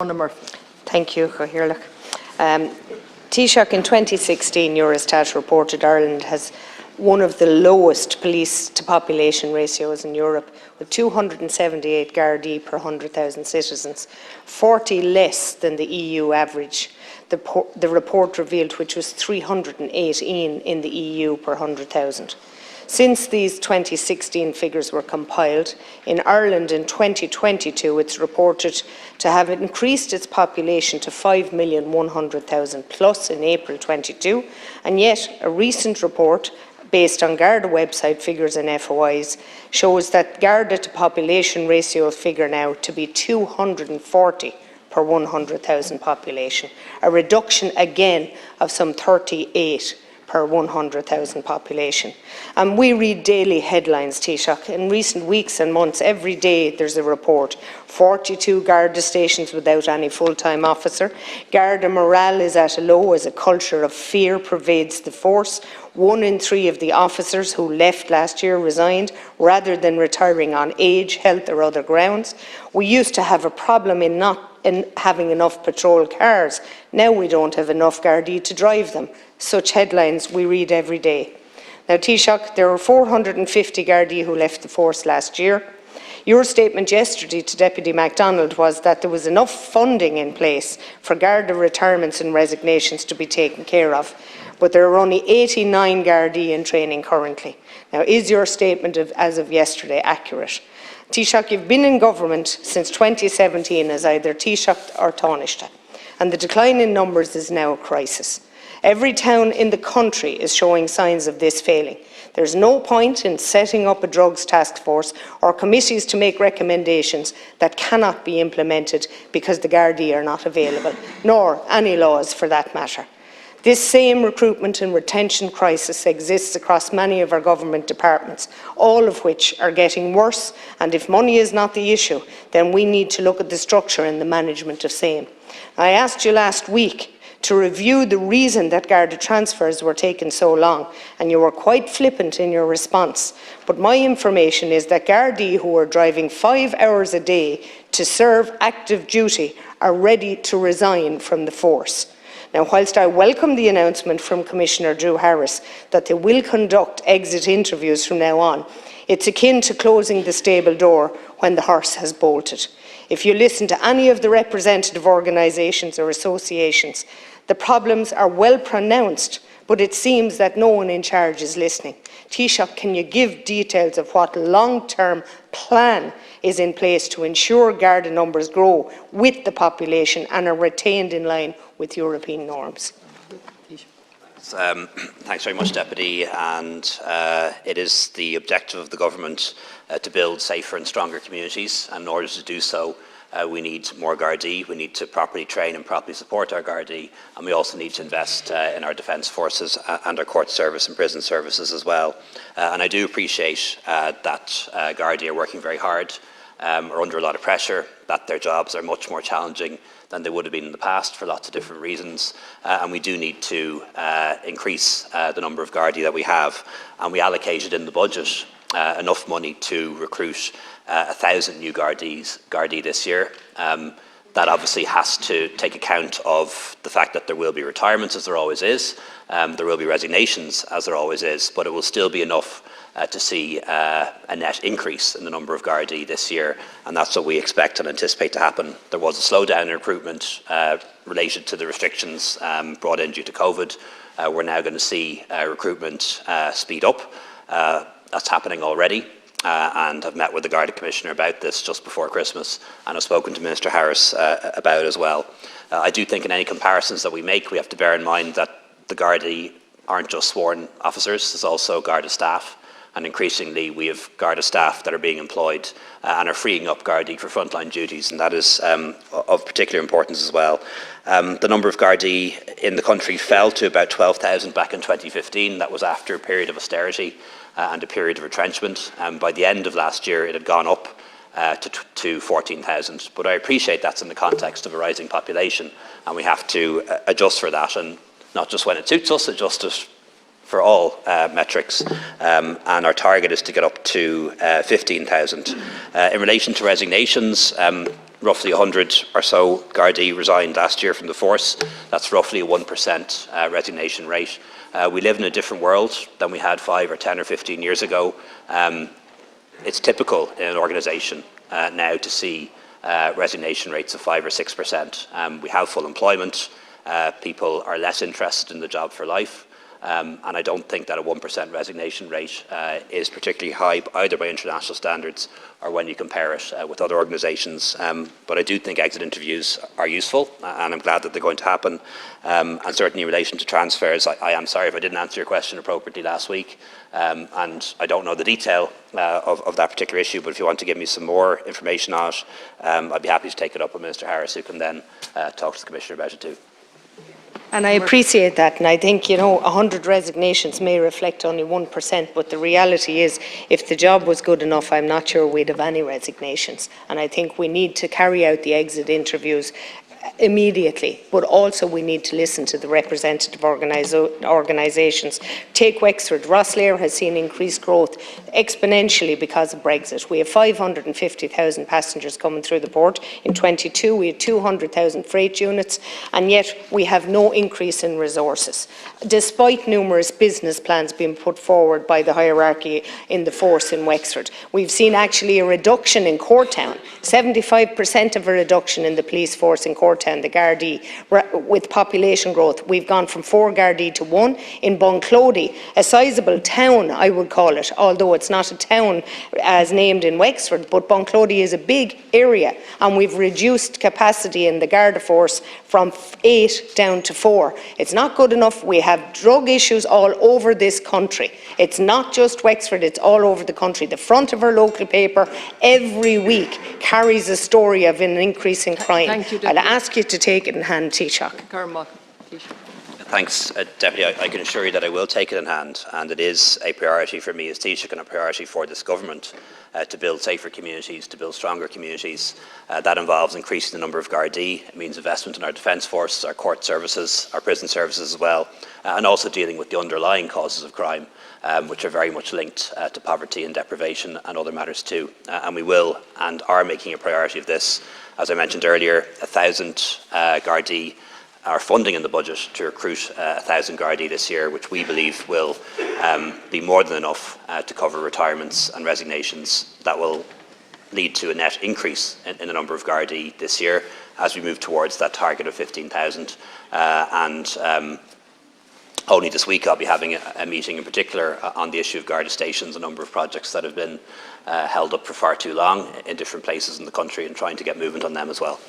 Verona Murphy. Thank you, Cathaoirleach. Taoiseach, in 2016, Eurostat reported Ireland has one of the lowest police to population ratios in Europe, with 278 Gardaí per 100,000 citizens, 40 less than the EU average. The report revealed which was 318 in the EU per 100,000. Since these 2016 figures were compiled, in Ireland in 2022 it's reported to have increased its population to 5,100,000 plus in April 22, and yet a recent report based on Garda website figures and FOIs shows that Garda to population ratio figure now to be 240 per 100,000 population, a reduction again of some 38 per 100,000 population. And we read daily headlines, Taoiseach. In recent weeks and months, every day there's a report. 42 Garda stations without any full-time officer. Garda morale is at a low as a culture of fear pervades the force. 1 in 3 of the officers who left last year resigned rather than retiring on age, health or other grounds. We used to have a problem in having enough patrol cars. Now we don't have enough Gardaí to drive them. Such headlines we read every day. Now, Taoiseach, there were 450 Gardaí who left the force last year. Your statement yesterday to Deputy MacDonald was that there was enough funding in place for Garda retirements and resignations to be taken care of, but there are only 89 Gardaí in training currently. Now, is your statement as of yesterday accurate? Taoiseach, you've been in government since 2017 as either Taoiseach or Taoiseach, and the decline in numbers is now a crisis. Every town in the country is showing signs of this failing. There's no point in setting up a drugs task force or committees to make recommendations that cannot be implemented because the Gardaí are not available, nor any laws for that matter. This same recruitment and retention crisis exists across many of our government departments, all of which are getting worse, and if money is not the issue, then we need to look at the structure and the management of same. I asked you last week to review the reason that Garda transfers were taking so long, and you were quite flippant in your response. But my information is that Gardaí who are driving 5 hours a day to serve active duty are ready to resign from the force. Now, whilst I welcome the announcement from Commissioner Drew Harris that they will conduct exit interviews from now on, it's akin to closing the stable door when the horse has bolted. If you listen to any of the representative organisations or associations, the problems are well pronounced, but it seems that no one in charge is listening. Taoiseach, can you give details of what long-term plan is in place to ensure Garda numbers grow with the population and are retained in line with European norms? Thanks very much, Deputy. And it is the objective of the government to build safer and stronger communities. And in order to do so, we need more Gardaí. We need to properly train and properly support our Gardaí. And we also need to invest in our defence forces and our court service and prison services as well. And I do appreciate that Gardaí are working very hard, are under a lot of pressure, that their jobs are much more challenging than they would have been in the past for lots of different reasons. And we do need to increase the number of Gardaí that we have. And we allocated in the budget enough money to recruit 1,000 new Gardaí this year. That obviously has to take account of the fact that there will be retirements, as there always is. There will be resignations, as there always is, but it will still be enough to see a net increase in the number of Gardaí this year, and that's what we expect and anticipate to happen. There was a slowdown in recruitment related to the restrictions brought in due to COVID. We're now going to see recruitment speed up. That's happening already. And I've met with the Garda Commissioner about this just before Christmas, and I've spoken to Minister Harris about it as well. I do think in any comparisons that we make, we have to bear in mind that the Gardaí aren't just sworn officers, there's also Garda staff, and increasingly we have Garda staff that are being employed and are freeing up Gardaí for frontline duties, and that is of particular importance as well. The number of Gardaí in the country fell to about 12,000 back in 2015. That was after a period of austerity and a period of retrenchment. By the end of last year, it had gone up to 14,000. But I appreciate that's in the context of a rising population, and we have to adjust for that, and not just when it suits us, adjust it for all metrics. And our target is to get up to 15,000. In relation to resignations, roughly 100 or so Gardaí resigned last year from the force. That's roughly a 1% resignation rate. We live in a different world than we had 5 or 10 or 15 years ago. It's typical in an organisation now to see resignation rates of 5 or 6%. We have full employment. People are less interested in the job for life. And I don't think that a 1% resignation rate is particularly high, either by international standards or when you compare it with other organisations. But I do think exit interviews are useful, and I'm glad that they're going to happen. And certainly in relation to transfers, I am sorry if I didn't answer your question appropriately last week. And I don't know the detail of that particular issue, but if you want to give me some more information on it, I'd be happy to take it up with Minister Harris, who can then talk to the Commissioner about it too. And I appreciate that, and I think, 100 resignations may reflect only 1%, but the reality is, if the job was good enough, I'm not sure we'd have any resignations. And I think we need to carry out the exit interviews immediately, but also we need to listen to the representative organisations. Take Wexford. Rosslare has seen increased growth exponentially because of Brexit. We have 550,000 passengers coming through the port. In 22 we had 200,000 freight units, and yet we have no increase in resources, despite numerous business plans being put forward by the hierarchy in the force in Wexford. We've seen actually a reduction in Courtown, 75% of a reduction in the police force in Courtown, the Gardaí, with population growth. We've gone from 4 Gardaí to 1. In Bunclody, a sizeable town, I would call it, although it's not a town as named in Wexford, but Bunclody is a big area, and we've reduced capacity in the Garda force from 8 down to 4. It's not good enough. We have drug issues all over this country. It's not just Wexford, it's all over the country. The front of our local paper every week carries a story of an increase in crime. Thank you, I'll ask you to take it in hand, Taoiseach. Thanks, Deputy. I can assure you that I will take it in hand, and it is a priority for me as Taoiseach and a priority for this government to build safer communities, to build stronger communities. That involves increasing the number of Gardaí. It means investment in our defence force, our court services, our prison services as well, and also dealing with the underlying causes of crime, which are very much linked to poverty and deprivation and other matters too. And we will and are making a priority of this. As I mentioned earlier, 1,000 Gardaí are funding in the budget to recruit 1,000 Gardaí this year, which we believe will be more than enough to cover retirements and resignations. That will lead to a net increase in the number of Gardaí this year as we move towards that target of 15,000. Only this week I'll be having a meeting in particular on the issue of Garda stations, a number of projects that have been held up for far too long in different places in the country, and trying to get movement on them as well.